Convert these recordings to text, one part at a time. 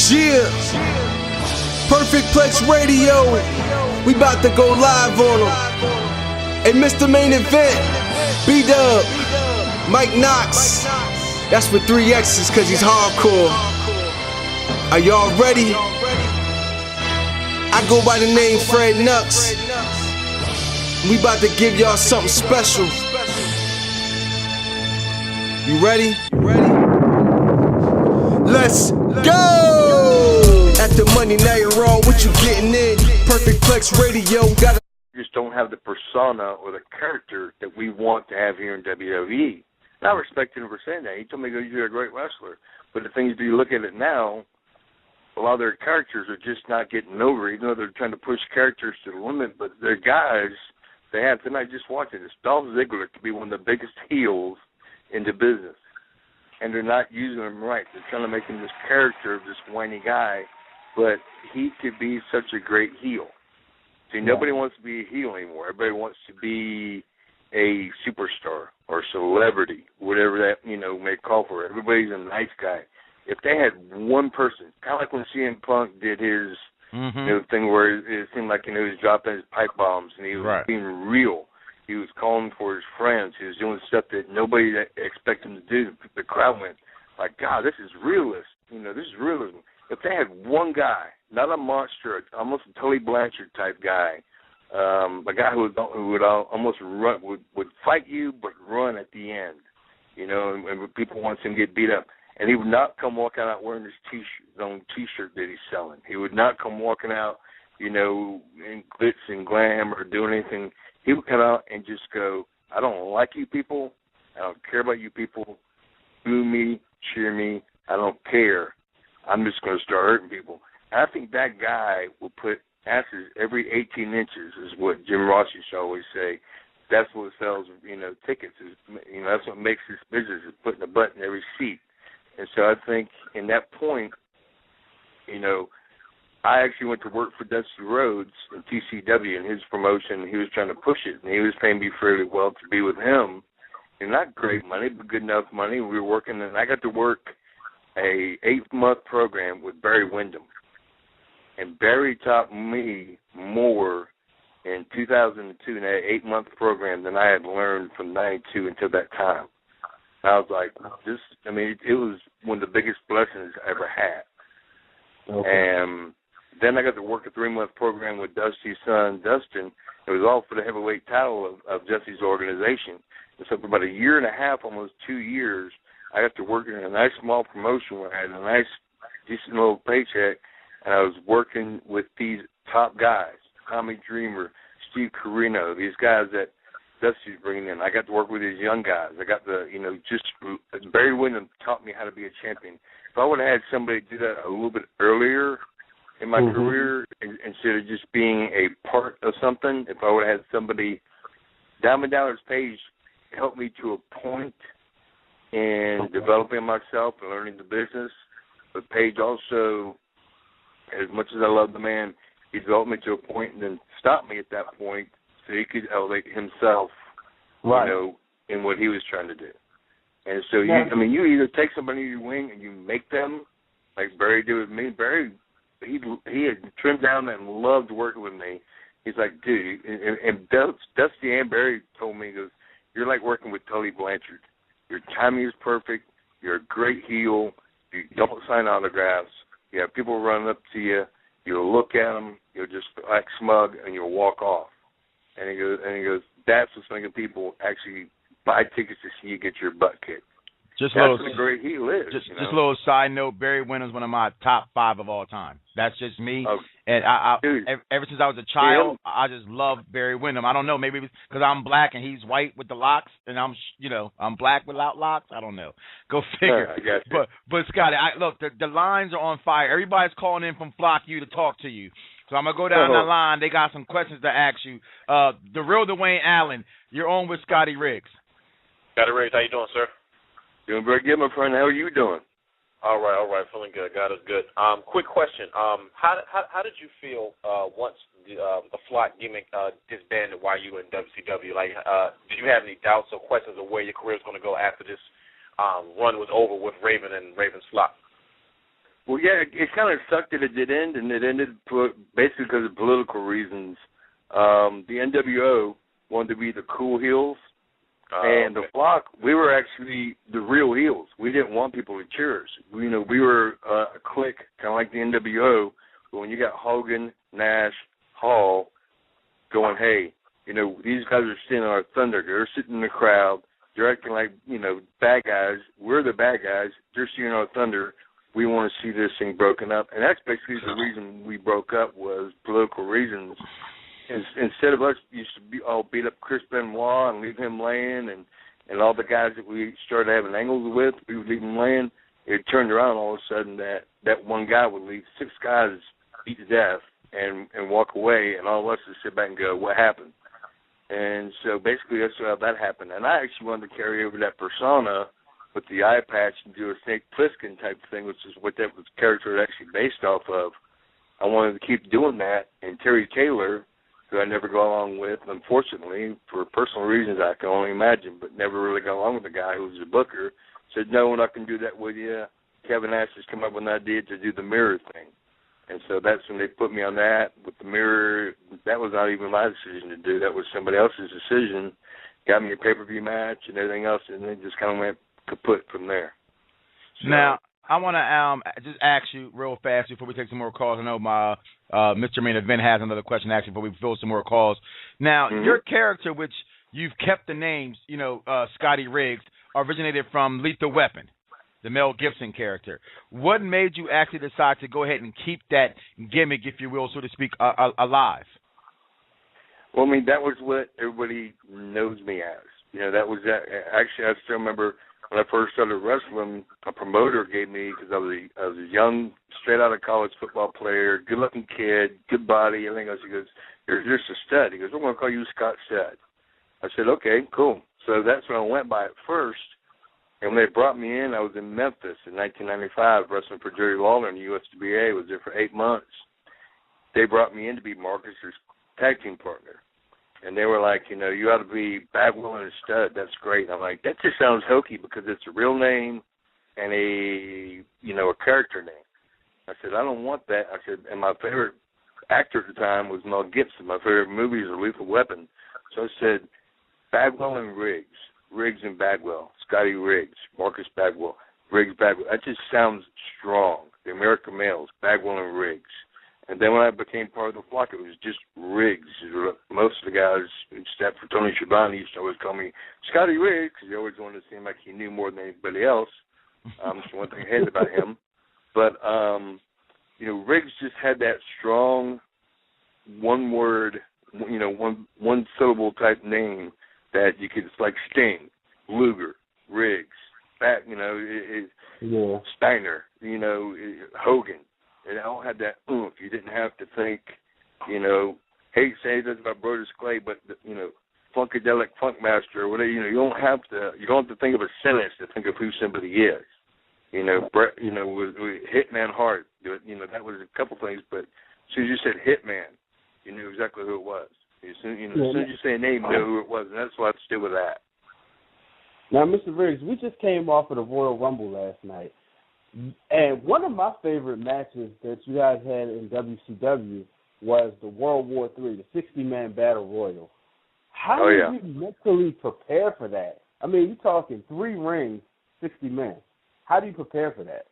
Yeah, Perfect Plex Radio. We about to go live on them. Hey, Mr. Main Event, B-Dub, Mike Knoxxx. That's with 3 X's cause he's hardcore. Are y'all ready? I go by the name Fred Knoxxx. We about to give y'all something special. You ready? Let's go! At the money, now you're wrong. What you getting in? Perfect Plex Radio. Got just don't have the persona or the character that we want to have here in WWE. And I respect him for saying that. He told me you're a great wrestler. But the thing is, you look at it now, a lot of their characters are just not getting over, even though they're trying to push characters to the limit. But their guys, they have tonight, just watching this, Dolph Ziggler to be one of the biggest heels in the business. And they're not using him right. They're trying to make him this character of this whiny guy, but he could be such a great heel. See, nobody wants to be a heel anymore. Everybody wants to be a superstar or celebrity, whatever that, may call for it. Everybody's a nice guy. If they had one person, kind of like when CM Punk did his thing where it seemed like, he was dropping his pipe bombs and he was being real. He was calling for his friends. He was doing stuff that nobody expected him to do. The crowd went like, God, this is realist. This is realism. If they had one guy, not a monster, almost a Tully Blanchard type guy, a guy who would almost run, would fight you but run at the end, and people want him to get beat up. And he would not come walking out wearing his own T-shirt that he's selling. He would not come walking out, in glitz and glam or doing anything. He would come out and just go, I don't like you people. I don't care about you people. Boo me, cheer me. I don't care. I'm just going to start hurting people. And I think that guy will put asses every 18 inches is what Jim Ross used to always say. That's what sells, tickets. That's what makes this business is putting a butt in every seat. And so I think in that point, I actually went to work for Dusty Rhodes in TCW in his promotion. He was trying to push it, and he was paying me fairly well to be with him. And not great money, but good enough money. We were working, and I got to work a 8-month program with Barry Windham. And Barry taught me more in 2002 in that 8-month program than I had learned from 92 until that time. And I was like, it was one of the biggest blessings I ever had. Okay. And then I got to work a 3-month program with Dusty's son, Dustin. It was all for the heavyweight title of Dusty's organization. And so for about a year and a half, almost 2 years, I got to work in a nice small promotion where I had a nice, decent little paycheck, and I was working with these top guys, Tommy Dreamer, Steve Corino, these guys that Dusty's bringing in. I got to work with these young guys. I got to, Barry Windham taught me how to be a champion. If I would have had somebody do that a little bit earlier in my career, instead of just being a part of something, if I would have had somebody, Diamond Dallas Page helped me to a point in developing myself and learning the business, but Page also, as much as I love the man, he developed me to a point and then stopped me at that point so he could elevate himself, in what he was trying to do. And so, you either take somebody in your wing and you make them, like Barry did with me. Barry, he had trimmed down and loved working with me. He's like, dude, and Dusty and Barry told me, he goes, you're like working with Tully Blanchard. Your timing is perfect. You're a great heel. You don't sign autographs. You have people running up to you. You'll look at them. You'll just act smug, and you'll walk off. And he goes, that's what's making people actually buy tickets to see you get your butt kicked. That's what a great heel is. Just a little side note, Barry Windham's one of my top 5 of all time. That's just me. And ever since I was a child, I just love Barry Windham. I don't know, maybe because I'm black and he's white with the locks, and I'm black without locks. I don't know. Go figure. I guess. But Scotty, look, the lines are on fire. Everybody's calling in from Flock U to talk to you. So I'm going to go down the line. They got some questions to ask you. The real Dwayne Allen, you're on with Scotty Riggs. Scotty Riggs, how you doing, sir? Doing very good, my friend. How are you doing? All right. Feeling good. God is good. Quick question. How did you feel once the Flock gimmick disbanded while you were in WCW? Like, did you have any doubts or questions of where your career is going to go after this run was over with Raven and Raven's Flock? Well, yeah, it kind of sucked that it did end, and it ended basically because of political reasons. The NWO wanted to be the cool heels, and the Flock, we were actually the real heels. We didn't want people to cheer us. We were a clique, kind of like the NWO, but when you got Hogan, Nash, Hall going, hey, these guys are stealing our thunder. They're sitting in the crowd. They're acting like, bad guys. We're the bad guys. They're stealing our thunder. We want to see this thing broken up. And that's basically the reason we broke up, was political reasons. Instead of us used to all beat up Chris Benoit and leave him laying, and all the guys that we started having angles with, we would leave them laying. It turned around all of a sudden that one guy would leave 6 guys beat to death and walk away, and all of us would sit back and go, what happened? And so basically that's how that happened. And I actually wanted to carry over that persona with the eye patch and do a Snake Plissken type thing, which is what that was character actually based off of. I wanted to keep doing that, and Terry Taylor, who I never go along with, unfortunately, for personal reasons I can only imagine, but never really got along with the guy who was the booker, said, no, we're not going to do that with you. Kevin Nash has come up with an idea to do the mirror thing. And so that's when they put me on that with the mirror. That was not even my decision to do. That was somebody else's decision. Got me a pay-per-view match and everything else, and then just kind of went kaput from there. So, now, I want to just ask you real fast before we take some more calls. I know my Mr. Main Event has another question actually before we fill some more calls. Now, your character, which you've kept the names, Scotty Riggs, originated from Lethal Weapon, the Mel Gibson character. What made you actually decide to go ahead and keep that gimmick, if you will, so to speak, alive? Well, I mean, that was what everybody knows me as. That was that. Actually, I still remember when I first started wrestling, a promoter gave me, because I was a young, straight out of college football player, good-looking kid, good body, everything else. He goes, you're just a stud. He goes, we're going to call you Scott Stud. I said, okay, cool. So that's what I went by at first. And when they brought me in, I was in Memphis in 1995, wrestling for Jerry Lawler in the USWA. I was there for 8 months. They brought me in to be Marcus's tag team partner. And they were like, you ought to be Bagwell and a Stud. That's great. I'm like, that just sounds hokey because it's a real name and a character name. I said, I don't want that. I said, and my favorite actor at the time was Mel Gibson. My favorite movie is A Lethal Weapon. So I said, Bagwell and Riggs. Riggs and Bagwell. Scotty Riggs. Marcus Bagwell. Riggs, Bagwell. That just sounds strong. The American males. Bagwell and Riggs. And then when I became part of the Flock, it was just Riggs. Most of the guys, except for Tony Schiavone, used to always call me Scotty Riggs because he always wanted to seem like he knew more than anybody else. That's one thing I hated about him. But, Riggs just had that strong one word, one syllable type name that you could, it's like Sting, Luger, Riggs, Steiner, Hogan. And I don't have that oomph. You didn't have to think, hey, say this about Brodus Clay, but, Funkadelic Funkmaster or whatever. You don't have to think of a sentence to think of who somebody is. With Hitman Hart, that was a couple things, but as soon as you said Hitman, you knew exactly who it was. As soon as you say a name, you know who it was, and that's why I stick with that. Now, Mr. Riggs, we just came off of the Royal Rumble last night, and one of my favorite matches that you guys had in WCW was the World War III, the 60-man Battle Royal. How did you mentally prepare for that? I mean, you're talking 3 rings, 60 men. How do you prepare for that?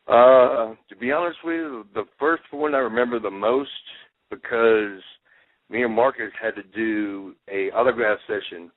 To be honest with you, the first one I remember the most because me and Marcus had to do a autograph session,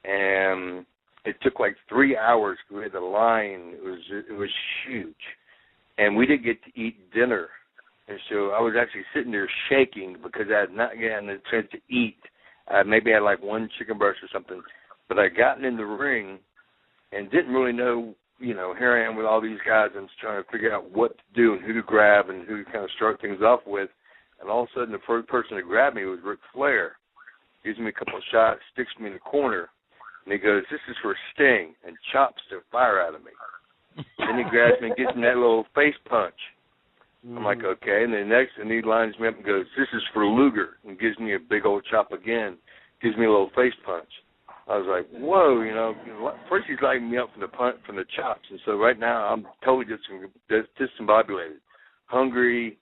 and it took like 3 hours. We had the line. It was huge, and we didn't get to eat dinner, and so I was actually sitting there shaking because I had not gotten a chance to eat. I maybe had like 1 chicken breast or something, but I gotten in the ring and didn't really know. Here I am with all these guys and trying to figure out what to do and who to grab and who to kind of start things off with. And all of a sudden, the first person to grab me was Ric Flair. Gives me a couple of shots, sticks me in the corner, and he goes, "This is for Sting," and chops the fire out of me. Then he grabs me and gives me that little face punch. I'm like, okay. And then next, and he lines me up and goes, "This is for Luger," and gives me a big old chop again. Gives me a little face punch. I was like, whoa, first he's lighting me up from the chops, and so right now I'm totally discombobulated, hungry,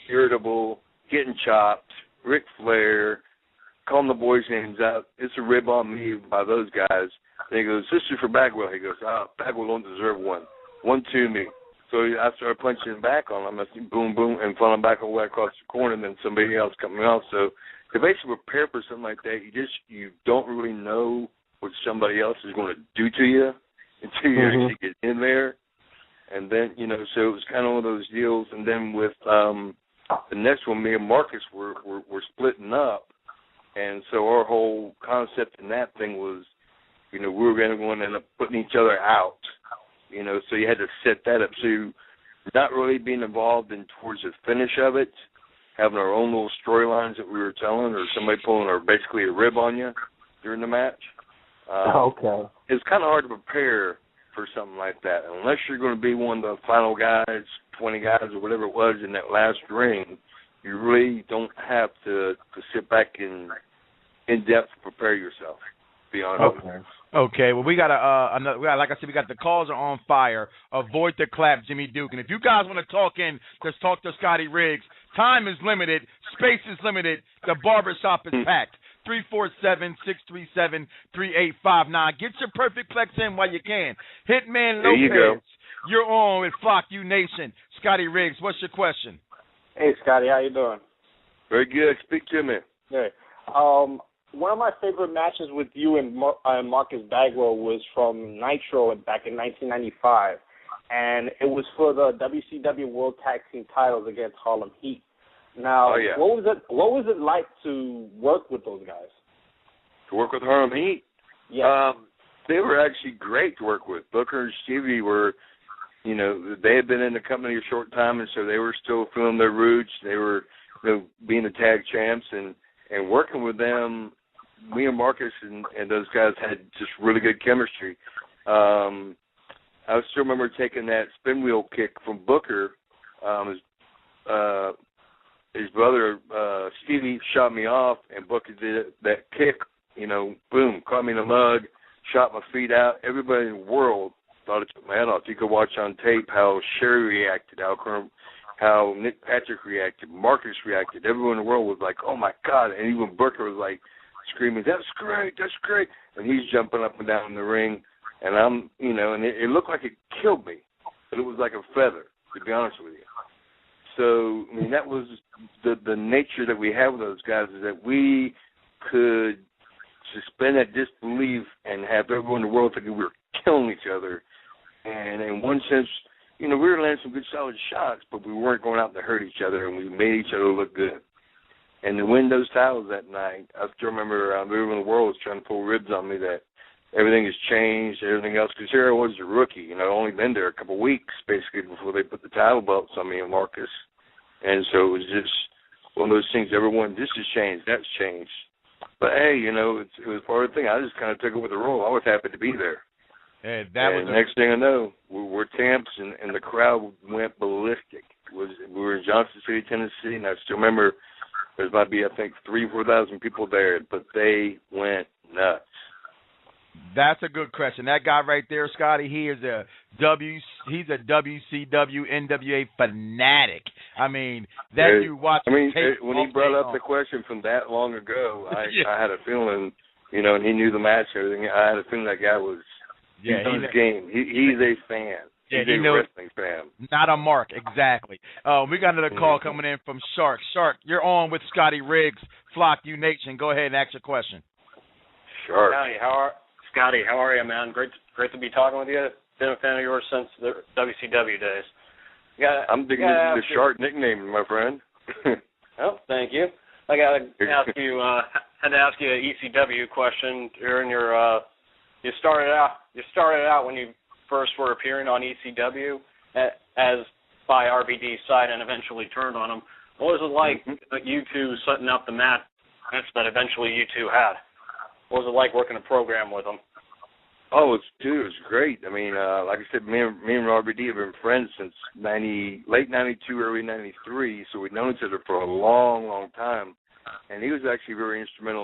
irritable, getting chopped, Ric Flair, calling the boys' names out. It's a rib on me by those guys. And he goes, "This is for Bagwell." He goes, Bagwell don't deserve one. One to me. So I started punching back on him. I said, boom, boom, and falling back all the way across the corner, and then somebody else coming off. So to basically prepare for something like that, you don't really know what somebody else is going to do to you until you actually get in there. And then, so it was kind of one of those deals. And then with the next one, me and Marcus were splitting up. And so our whole concept in that thing was, we were going to end up putting each other out. So you had to set that up. So not really being involved in towards the finish of it, having our own little storylines that we were telling, or somebody pulling basically a rib on you during the match. Okay. It's kind of hard to prepare for something like that. Unless you're going to be one of the final guys, 20 guys or whatever it was in that last ring, you really don't have to sit back and in-depth prepare yourself, to be honest. Okay, well, we got like I said, we got the calls are on fire. Avoid the clap, Jimmy Duke. And if you guys want to talk in, just talk to Scotty Riggs. Time is limited. Space is limited. The barbershop is packed. 347-637-3859. Get your perfect plex in while you can. Hitman Lopez, you go. You're on with Flock U Nation. Scotty Riggs, what's your question? Hey, Scotty, how you doing? Very good. Speak to me. Good. One of my favorite matches with you and Marcus Bagwell was from Nitro back in 1995, and it was for the WCW World Tag Team titles against Harlem Heat. Now, what was it like to work with those guys? To work with Harlem Heat? Yeah. They were actually great to work with. Booker and Stevie were, they had been in the company a short time, and so they were still feeling their roots. They were, being the tag champs, and working with them. Me and Marcus and those guys had just really good chemistry. I still remember taking that spin wheel kick from Booker. His brother, Stevie, shot me off, and Booker did that kick, boom, caught me in the mug, shot my feet out. Everybody in the world thought it took my head off. You could watch on tape how Sherry reacted, how Nick Patrick reacted, Marcus reacted. Everyone in the world was like, oh, my God. And even Booker was like screaming, that's great. And he's jumping up and down in the ring. And I'm, and it looked like it killed me, but it was like a feather, to be honest with you. So, that was the nature that we have with those guys, is that we could suspend that disbelief and have everyone in the world thinking we were killing each other. And in one sense, we were landing some good solid shots, but we weren't going out to hurt each other, and we made each other look good. And to win those titles that night, I still remember everyone in the world was trying to pull ribs on me that everything has changed, everything else, because here I was a rookie, I'd only been there a couple of weeks, basically, before they put the title belts on me and Marcus. And so it was just one of those things, everyone, this has changed, that's changed. But, hey, it was part of the thing. I just kind of took it with the role. I was happy to be there. And next thing I know, we're Tamps, and the crowd went ballistic. We were in Johnson City, Tennessee, and I still remember there might be, I think, 3,000 or 4,000 people there, but they went nuts. That's a good question. That guy right there, Scotty, he's a WCW NWA fanatic. You watch. When he brought up the question from that long ago, I had a feeling, and he knew the match and everything. I had a feeling that guy was he's his game. He's a fan. He's a wrestling fan. Not a mark, exactly. We got another call coming in from Shark. Shark, you're on with Scotty Riggs, Flock U Nation. Go ahead and ask your question. Shark. Scotty, how are you, man? Great to be talking with you. Been a fan of yours since the WCW days. I'm digging the Shark nickname, my friend. Oh, thank you. I got to ask you. Had to ask you an ECW question. During your, you started out when you first were appearing on ECW as by RVD's side, and eventually turned on him. What was it like you two setting up the match that eventually you two had? What was it like working a program with them? Oh, it was great. Like I said, me and RVD have been friends since late 92, early 93, so we've known each other for a long, long time. And he was actually very instrumental